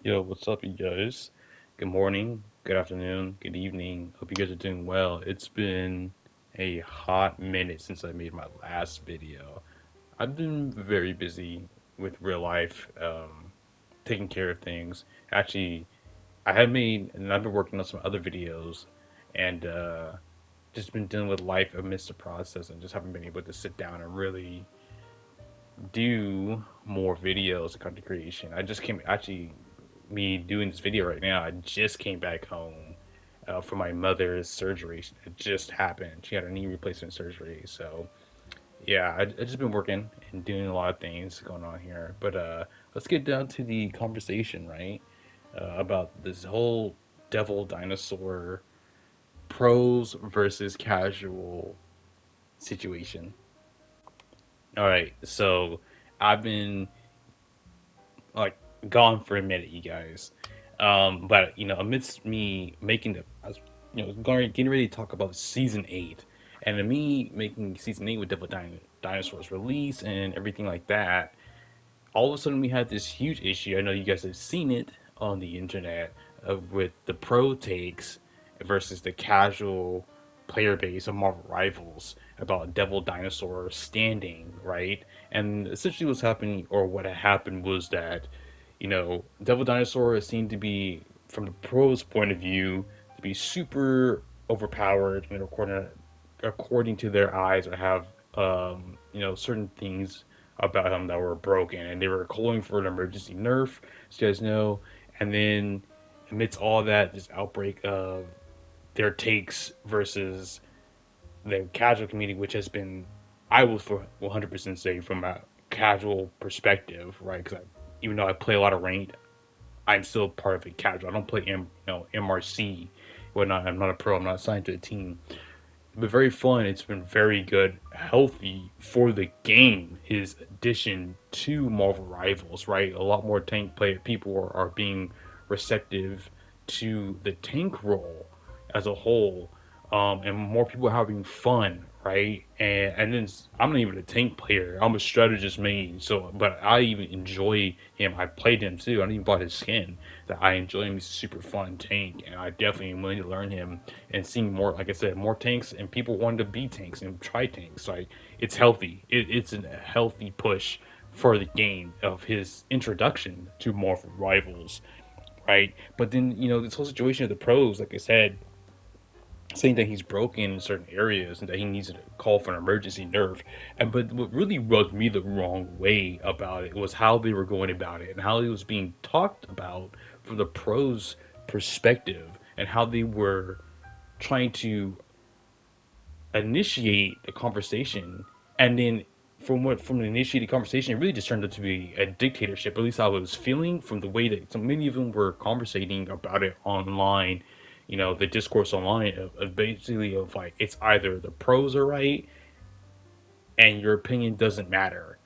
Yo, what's up, you guys? Good morning, good afternoon, good evening. Hope you guys are doing well. It's been a hot minute since I made my last video. I've been very busy with real life, taking care of things. Actually, I have made, and I've been working on some other videos, and just been dealing with life amidst the process, and just haven't been able to sit down and really do more videos of content creation. I just came actually me doing this video right now. I just came back home from my mother's surgery. It just happened. She had a knee replacement surgery. So yeah, I just been working and doing a lot of things going on here. But let's get down to the conversation, right? About this whole devil dinosaur pros versus casual situation. All right, so I've been like gone for a minute, you guys. But amidst me making I was, getting ready to talk about season 8, and then me making season 8 with Dinosaur's release and everything like that. All of a sudden, we had this huge issue. I know you guys have seen it on the internet with the pro takes versus the casual player base of Marvel Rivals about Devil Dinosaur standing, right? And essentially, what's happening, or what had happened, was that Devil Dinosaur seemed to be, from the pros' point of view, to be super overpowered, according to their eyes, or have certain things about him that were broken, and they were calling for an emergency nerf, as you guys know. And then, amidst all that, this outbreak of their takes versus the casual community, which has been, I will for 100% say, from a casual perspective, right? Because even though I play a lot of ranked, I'm still part of a casual. I don't play MRC, whatnot. I'm not a pro. I'm not assigned to a team. It's been very fun. It's been very good, healthy for the game. His addition to Marvel Rivals, right? A lot more tank player people are being receptive to the tank role as a whole, and more people are having fun, right? And then I'm not even a tank player. I'm a strategist main. So, but I even enjoy him. I played him too. I even bought his skin. That I enjoy him. He's a super fun tank, and I definitely am willing to learn him and seeing more. Like I said, more tanks, and people wanting to be tanks and try tanks. Like it's healthy. It's a healthy push for the game of his introduction to Marvel Rivals, right? But then this whole situation of the pros, like I said, saying that he's broken in certain areas and that he needs to call for an emergency nerf. And but what really rubbed me the wrong way about it was how they were going about it and how it was being talked about from the pros' perspective, and how they were trying to initiate the conversation, and then from the initiated conversation, it really just turned out to be a dictatorship. At least I was feeling from the way that so many of them were conversating about it online. The discourse online of basically of like, it's either the pros are right and your opinion doesn't matter,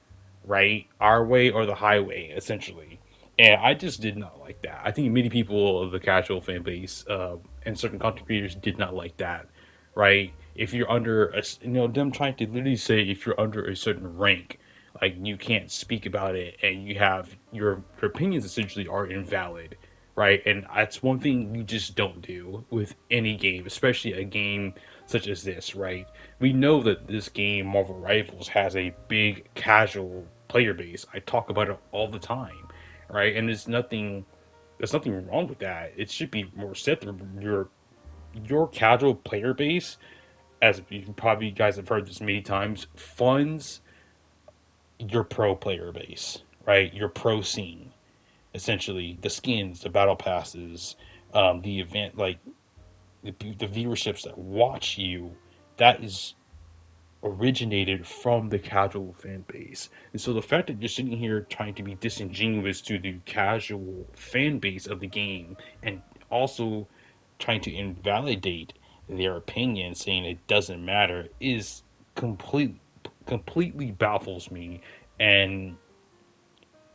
right? Our way or the highway, essentially. And I just did not like that. I think many people of the casual fan base and certain content creators did not like that, right? If you're under them trying to literally say, if you're under a certain rank, like you can't speak about it, and you have your opinions essentially are invalid, right? And that's one thing you just don't do with any game, especially a game such as this, right? We know that this game, Marvel Rivals, has a big casual player base. I talk about it all the time, right? And there's nothing wrong with that. It should be more set through your casual player base, as you probably guys have heard this many times, funds your pro player base, right? Your pro scene, essentially the skins, the battle passes, the event, like the viewerships that watch you. That is originated from the casual fan base. And so the fact that you're sitting here trying to be disingenuous to the casual fan base of the game, and also trying to invalidate their opinion, saying it doesn't matter, is completely baffles me, and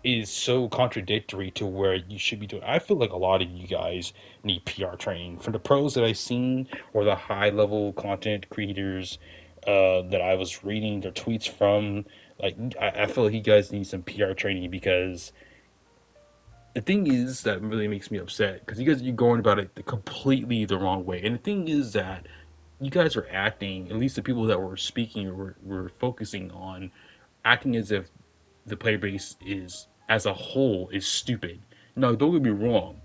is so contradictory to where you should be doing. I feel like a lot of you guys need PR training from the pros that I've seen, or the high level content creators that I was reading their tweets from. Like, I feel like you guys need some PR training, because the thing is that really makes me upset because you guys you're going about it completely the wrong way. And the thing is that you guys are acting, at least the people that were speaking were focusing on acting as if the player base is as a whole is stupid. No, don't get me wrong.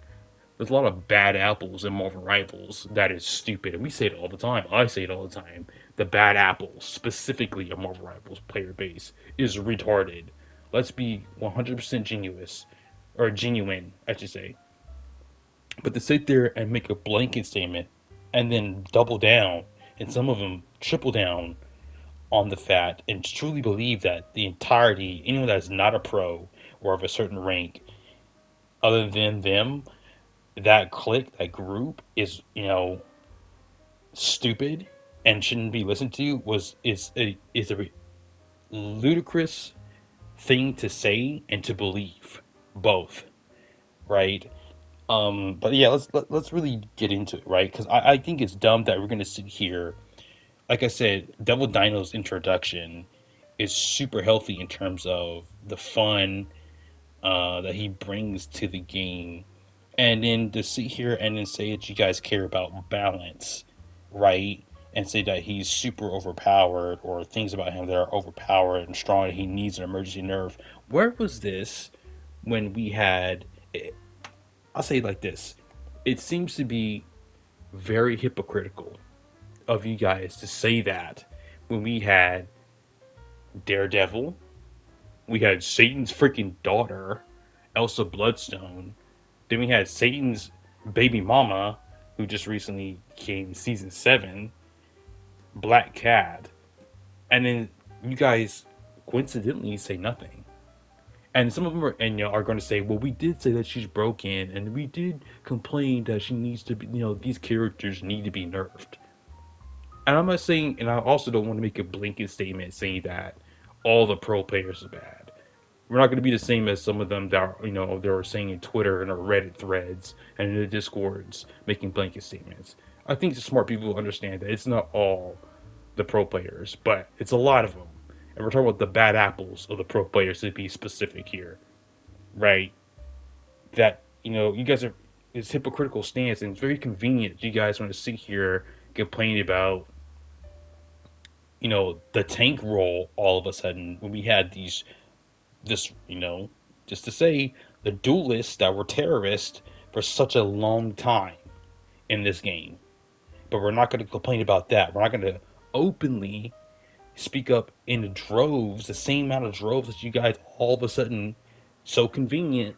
There's a lot of bad apples in Marvel Rivals that is stupid, and we say it all the time. I say it all the time. The bad apples, specifically a Marvel Rivals player base, is retarded. Let's be 100% genuine, I should say. But to sit there and make a blanket statement and then double down, and some of them triple down on the fact and truly believe that the entirety, anyone that is not a pro or of a certain rank, other than them, that clique, that group is, stupid and shouldn't be listened to is a ludicrous thing to say and to believe, both, right? But yeah, let's really get into it, right? Because I think it's dumb that we're gonna sit here. Like I said, Devil Dino's introduction is super healthy in terms of the fun that he brings to the game, and then to sit here and then say that you guys care about balance, right? And say that he's super overpowered or things about him that are overpowered and strong and he needs an emergency nerve. Where was this when we had? I'll say it like this: it seems to be very hypocritical of you guys to say that when we had Daredevil, we had Satan's freaking daughter, Elsa Bloodstone, then we had Satan's baby mama, who just recently came season 7, Black Cat, and then you guys coincidentally say nothing. And some of them are going to say, well, we did say that she's broken, and we did complain that she needs to be, these characters need to be nerfed. And I'm not saying, and I also don't want to make a blanket statement saying that all the pro players are bad. We're not going to be the same as some of them that are, they were saying in Twitter and our Reddit threads and in the Discords making blanket statements. I think the smart people understand that it's not all the pro players, but it's a lot of them. And we're talking about the bad apples of the pro players to be specific here, right? That, you guys are, it's hypocritical stance, and it's very convenient you guys want to sit here complaining about, the tank role all of a sudden when we had this, just to say, the duelists that were terrorists for such a long time in this game. But we're not going to complain about that. We're not going to openly speak up in the droves, the same amount of droves that you guys all of a sudden, so convenient,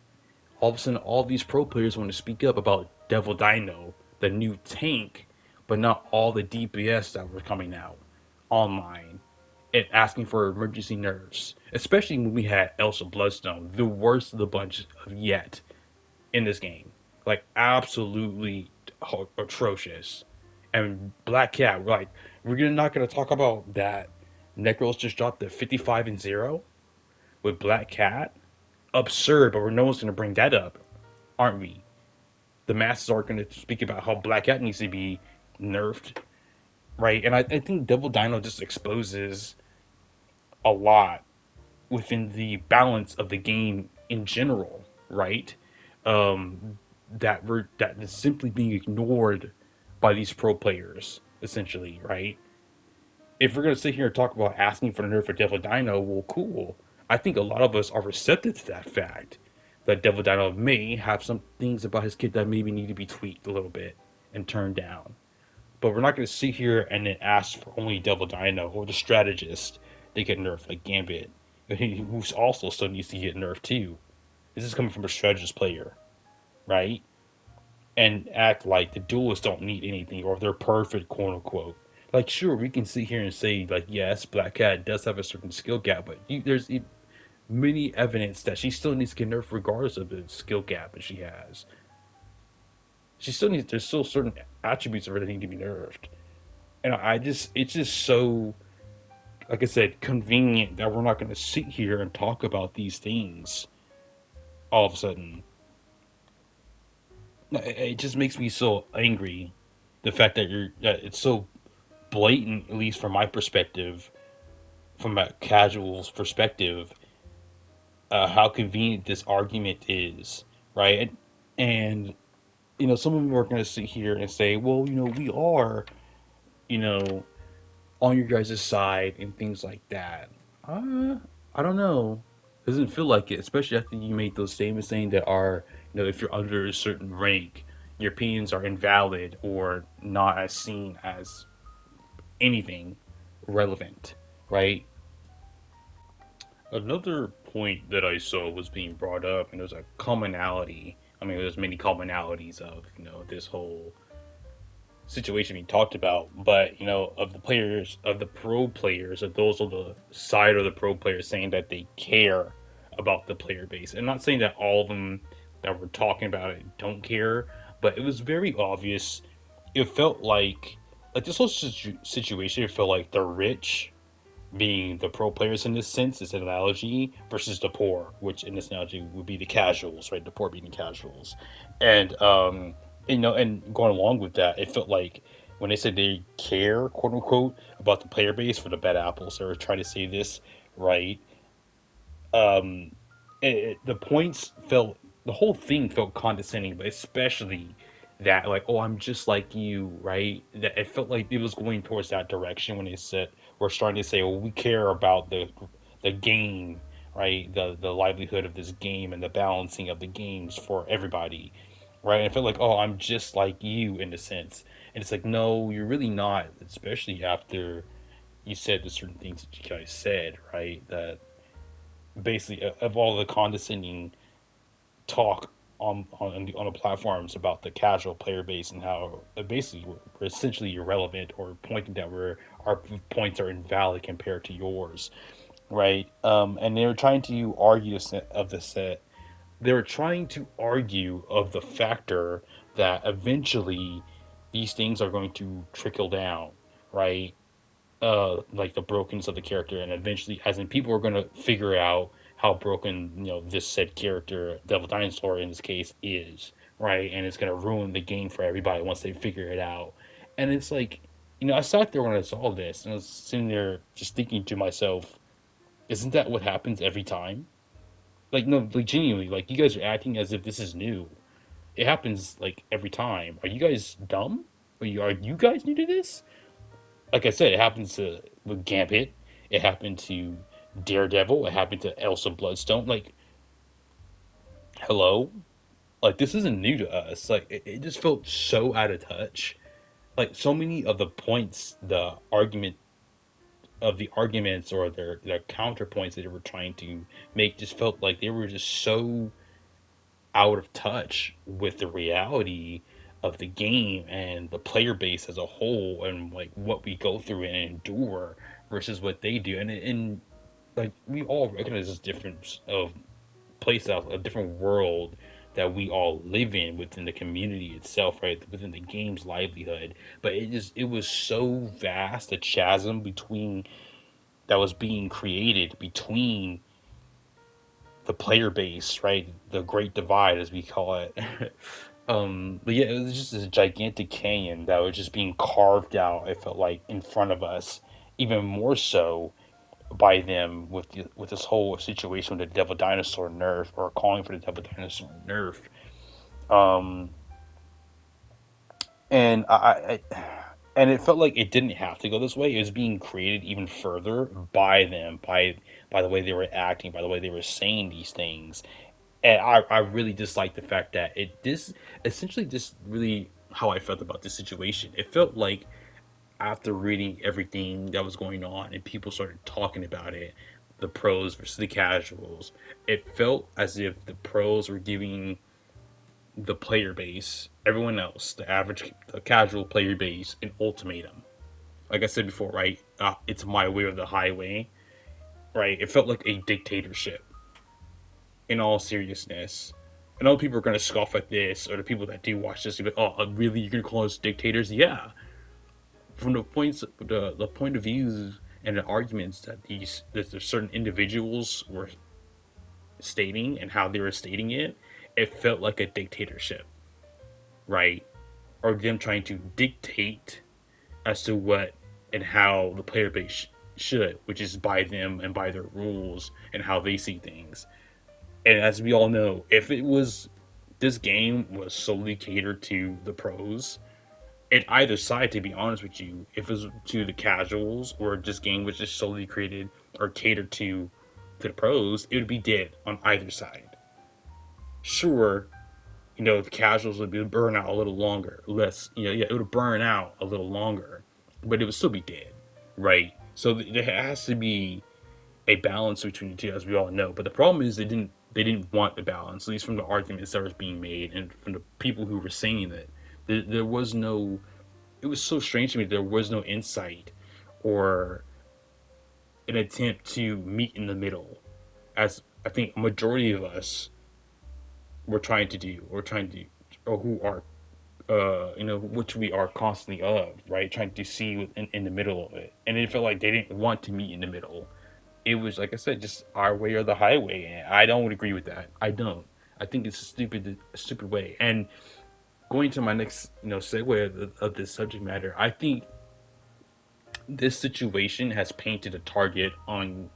all of a sudden all these pro players want to speak up about Devil Dino, the new tank, but not all the DPS that were coming out online and asking for emergency nerves, especially when we had Elsa Bloodstone, the worst of the bunch of yet in this game. Like, absolutely atrocious. And Black Cat, we're not gonna talk about that. Necros just dropped the 55 and 0 with Black Cat. Absurd, but no one's gonna bring that up, aren't we? The masses aren't gonna speak about how Black Cat needs to be nerfed, right? And I think Devil Dino just exposes a lot within the balance of the game in general, right? That is simply being ignored by these pro players, essentially, right? If we're gonna sit here and talk about asking for the nerf for Devil Dino, well, cool. I think a lot of us are receptive to that fact that Devil Dino may have some things about his kit that maybe need to be tweaked a little bit and turned down. But we're not going to sit here and then ask for only Devil Dino or the strategist to get nerfed, like Gambit, who also still needs to get nerfed too. This is coming from a strategist player, right? And act like the duelists don't need anything or they're perfect, quote unquote. Like, sure, we can sit here and say, like, yes, Black Cat does have a certain skill gap, but there's many evidence that she still needs to get nerfed regardless of the skill gap that she has. She still needs, there's still certain attributes of her that need to be nerfed. And it's just so, like I said, convenient that we're not going to sit here and talk about these things all of a sudden. It just makes me so angry, the fact that it's so blatant, at least from my perspective, from a casual's perspective, how convenient this argument is right? And some of them are going to sit here and say, well, we are, you know, on your guys' side and things like that. I don't know. Doesn't feel like it, especially after you made those statements saying that if you're under a certain rank, your opinions are invalid or not as seen as anything relevant, right? Another point that I saw was being brought up, and there's a commonality. I mean, there's many commonalities of this whole situation being talked about, but of the players, of the pro players, of those on the side of the pro players saying that they care about the player base. And not saying that all of them that were talking about it don't care, but it was very obvious. It felt like this whole situation. It felt like the rich being the pro players in this sense is an analogy versus the poor, which in this analogy would be the casuals, right? The poor being the casuals, and and going along with that, it felt like when they said they care, quote unquote, about the player base for the bad apples, they were trying to say this, right? Um, the points felt the whole thing felt condescending, but especially that like, oh, I'm just like you, right? That it felt like it was going towards that direction when they said we're starting to say, well, we care about the game, right? The livelihood of this game and the balancing of the games for everybody, right? And I felt like, oh, I'm just like you in a sense, and it's like, no, you're really not, especially after you said the certain things that you guys said, right? That basically of all the condescending talk on the platforms about the casual player base and how basically we're essentially irrelevant or pointing that our points are invalid compared to yours, right? And they were trying to argue of the set. They were trying to argue of the factor that eventually these things are going to trickle down, right? Like the brokenness of the character, and eventually, as in people are going to figure out how broken this said character, Devil Dinosaur in this case, is, right, and it's going to ruin the game for everybody once they figure it out. And it's like, I sat there when I saw this, and I was sitting there just thinking to myself, isn't that what happens every time? Like, no, like genuinely, like you guys are acting as if this is new. It happens like every time. Are you guys dumb? Are you guys new to this? Like I said, it happens to with Gambit. It happened to Daredevil. It happened to Elsa Bloodstone. Like, hello, like this isn't new to us. Like, it just felt so out of touch. Like so many of the points, the arguments or their counterpoints that they were trying to make just felt like they were just so out of touch with the reality of the game and the player base as a whole and like what we go through and endure versus what they do. And like we all recognize this difference of place out, a different world that we all live in within the community itself, right, within the game's livelihood. But it was so vast, a chasm between that was being created between the player base, right, the great divide as we call it. But yeah, it was just this gigantic canyon that was just being carved out. It felt like in front of us, even more so by them with this whole situation with the Devil Dinosaur nerf, or calling for the Devil Dinosaur nerf. Um, and and it felt like it didn't have to go this way. It was being created even further by them, by the way they were acting, by the way they were saying these things. And I really dislike the fact that this essentially just really how I felt about this situation. It felt like after reading everything that was going on and people started talking about it, the pros versus the casuals, it felt as if the pros were giving the player base, everyone else, the casual player base, an ultimatum. Like I said before, right? It's my way or the highway, right? It felt like a dictatorship in all seriousness. I know people are going to scoff at this, or the people that do watch this, be like, "Oh, really? You're going to call us dictators?" Yeah, from the point of views and the arguments that there's certain individuals were stating and how they were stating it, it felt like a dictatorship, right? Or them trying to dictate as to what and how the player base should, which is by them and by their rules and how they see things. And as we all know, if it was this game was solely catered to the pros. At either side, to be honest with you, if it was to the casuals or this game was just solely created or catered to the pros, it would be dead on either side. Sure, the casuals would be burn out a little longer, less, yeah, it would burn out a little longer, but it would still be dead, right? So there has to be a balance between the two, as we all know. But the problem is they didn't want the balance, at least from the arguments that was being made and from the people who were saying it. There was no. It was so strange to me. There was no insight or an attempt to meet in the middle, as I think a majority of us were trying to do, or trying to, or who are which we are constantly of, right? Trying to see in the middle of it. And it felt like they didn't want to meet in the middle. It was, like I said, just our way or the highway. And I don't agree with that. I don't. I think it's a stupid way. And going to my next, segue of this subject matter, I think this situation has painted a target on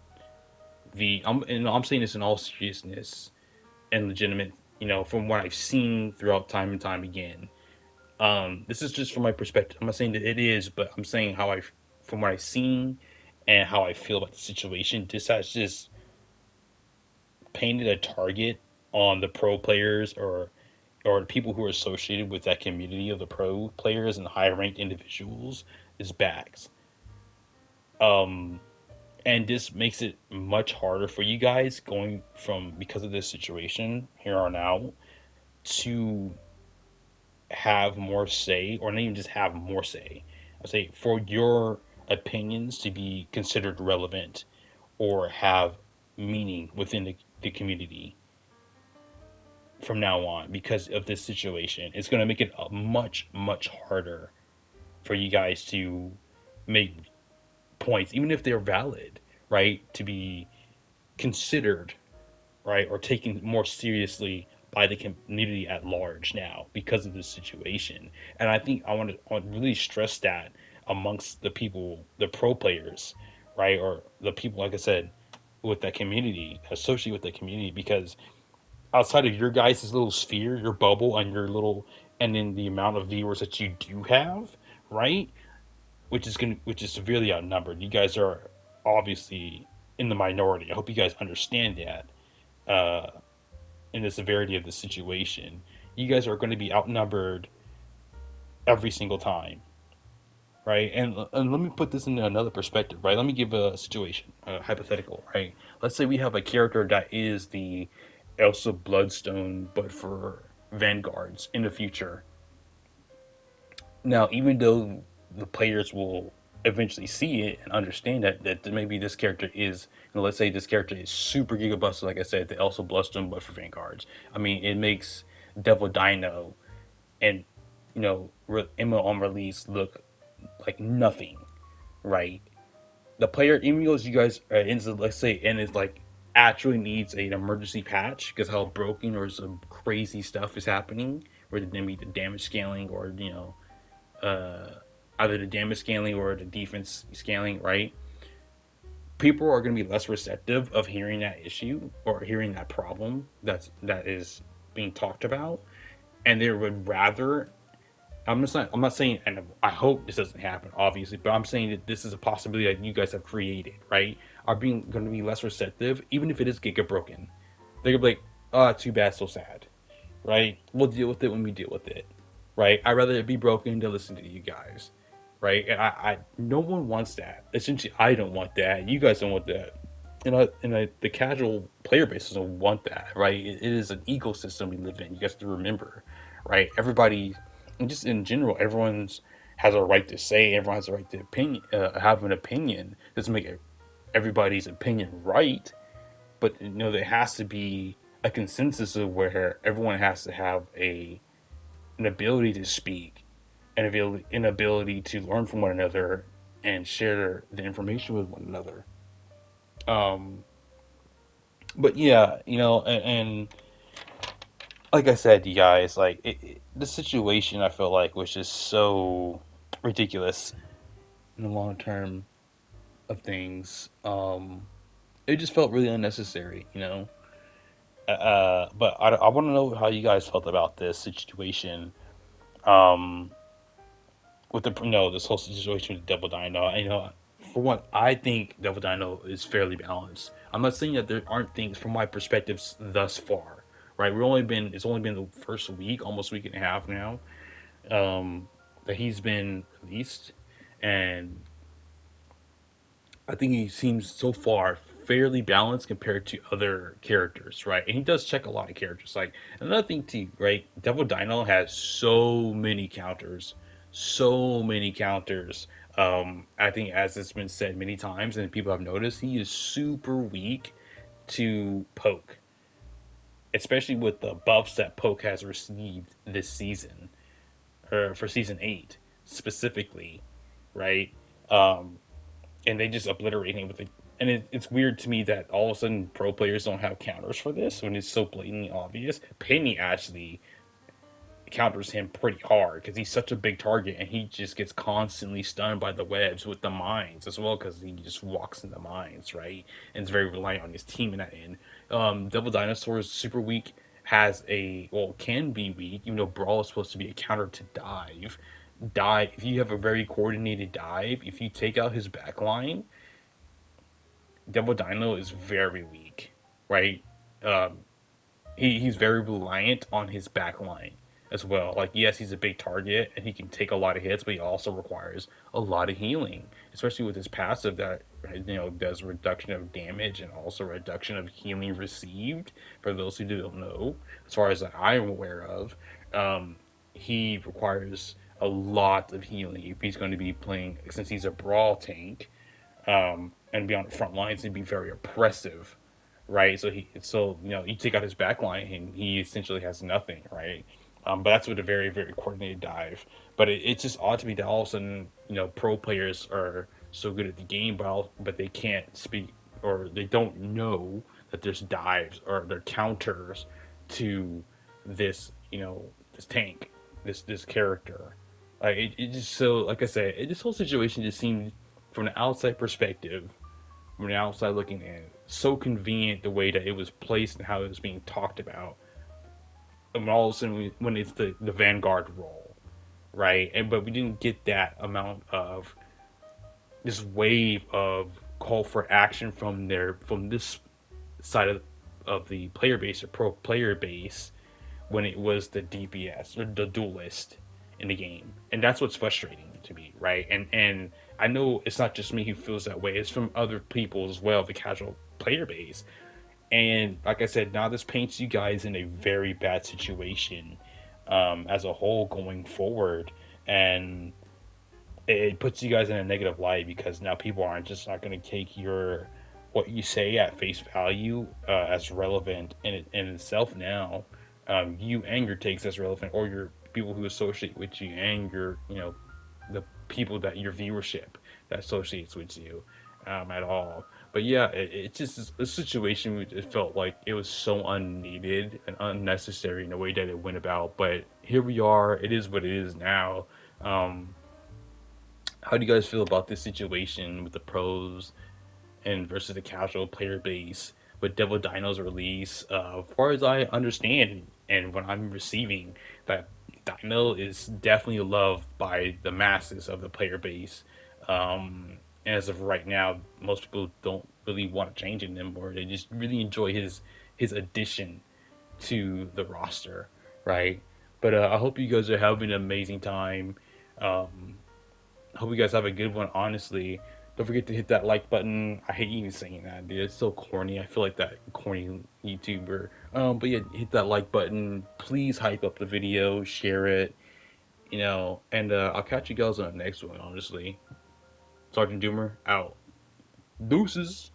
and I'm saying this in all seriousness and legitimate, from what I've seen throughout time and time again. This is just from my perspective. I'm not saying that it is, but I'm saying from what I've seen and how I feel about the situation. This has just painted a target on the pro players or the people who are associated with that community of the pro players and high ranked individuals is backs. Um, and this makes it much harder for you guys going from because of this situation here on out to have more say, or not even just have more say. I say for your opinions to be considered relevant or have meaning within the community from now on because of this situation. It's going to make it much, much harder for you guys to make points, even if they're valid, right? To be considered, right? Or taken more seriously by the community at large now because of this situation. And I think I want to really stress that amongst the people, the pro players, right? Or the people, like I said, with that community, associated with the community, because outside of your guys' little sphere, your bubble, and your little, and then the amount of viewers that you do have, right? Which is severely outnumbered. You guys are obviously in the minority. I hope you guys understand that. In the severity of the situation, you guys are going to be outnumbered every single time, right? And let me put this in another perspective, right? Let me give a situation, a hypothetical, right? Let's say we have a character that is the Elsa Bloodstone, but for vanguards in the future. Now, even though the players will eventually see it and understand that maybe this character is, let's say this character is super giga busted, like I said, the Elsa Bloodstone, but for vanguards. I mean, it makes Devil Dino and Emma on release look like nothing, right? The player, even though you guys are into, let's say, and it's like actually needs an emergency patch because how broken or some crazy stuff is happening, where maybe the damage scaling or either the damage scaling or the defense scaling, right? People are going to be less receptive of hearing that issue or hearing that problem that is being talked about, and they would rather. I'm not saying, and I hope this doesn't happen, obviously, but I'm saying that this is a possibility that you guys have created, right? Are being going to be less receptive, even if it is Giga broken. They're gonna be like, "Oh, too bad, so sad," right? We'll deal with it when we deal with it, right? I'd rather it be broken than listen to you guys, right? And no one wants that. Essentially, I don't want that. You guys don't want that. The casual player base doesn't want that, right? It is an ecosystem we live in. You guys have to remember, right? Everybody, and just in general, everyone's has a right to say. Everyone has a right to have an opinion. Doesn't make everybody's opinion right, but there has to be a consensus of where everyone has to have an ability to speak, an ability to learn from one another and share the information with one another. Um, but yeah, and like I said, you guys, like the situation, I felt like was just so ridiculous in the long term of things. It just felt really unnecessary, But I want to know how you guys felt about this situation. Um, with the this whole situation with Devil Dino. For one, I think Devil Dino is fairly balanced. I'm not saying that there aren't things from my perspectives thus far. Right, it's only been the first week, almost week and a half now, that he's been released, and I think he seems so far fairly balanced compared to other characters, right? And he does check a lot of characters. Like another thing too, right? Devil Dino has so many counters. I think as it's been said many times, and people have noticed, he is super weak to poke, especially with the buffs that poke has received this season, or for season 8 specifically, right? Um, and they just obliterate him with it. And it's weird to me that all of a sudden pro players don't have counters for this when it's so blatantly obvious. Penny actually counters him pretty hard because he's such a big target and he just gets constantly stunned by the webs with the mines as well because he just walks in the mines, right? And is very reliant on his team in that end. Devil Dinosaur is super weak, has a, well, can be weak, even though Brawl is supposed to be a counter to dive. Dive, if you have a very coordinated dive, if you take out his backline, Devil Dino is very weak, right? Um, he's very reliant on his back line as well. Like, yes, he's a big target and he can take a lot of hits, but he also requires a lot of healing, especially with his passive that does reduction of damage and also reduction of healing received. For those who don't know, as far as I'm aware of, um, he requires a lot of healing if he's going to be playing, since he's a brawl tank, and be on the front lines and be very oppressive, right? So you take out his back line and he essentially has nothing, right? But that's with a very very coordinated dive. But it's just odd to me that all of a sudden pro players are so good at the game, but they can't speak or they don't know that there's dives or there counters to this this tank, this character. Like it just, so like I said, this whole situation just seemed from the outside perspective, from the outside looking in, so convenient the way that it was placed and how it was being talked about. And all of a sudden, when it's the vanguard role, right? But we didn't get that amount of this wave of call for action from this side of the player base or pro player base when it was the DPS or the duelist in the game, and that's what's frustrating to me, right? And I know it's not just me who feels that way; it's from other people as well, the casual player base. And like I said, now this paints you guys in a very bad situation as a whole going forward, and it puts you guys in a negative light because now people aren't just not going to take your what you say at face value as relevant in itself now. You and your takes as relevant, or your people who associate with you, and your the people that your viewership that associates with you at all. But yeah, it just a situation. It felt like it was so unneeded and unnecessary in the way that it went about. But here we are. It is what it is now. Um, how do you guys feel about this situation with the pros and versus the casual player base with Devil Dino's release? As far as I understand, and what I'm receiving, that Dino is definitely loved by the masses of the player base. And as of right now, most people don't really want to change him anymore. They just really enjoy his addition to the roster, right? But I hope you guys are having an amazing time. Um, Hope you guys have a good one. Honestly, don't forget to hit that like button. I hate even saying that, dude. It's so corny. I feel like that corny YouTuber. But yeah, hit that like button. Please hype up the video, share it. And I'll catch you guys on the next one. Honestly, Sergeant Doomer out. Deuces.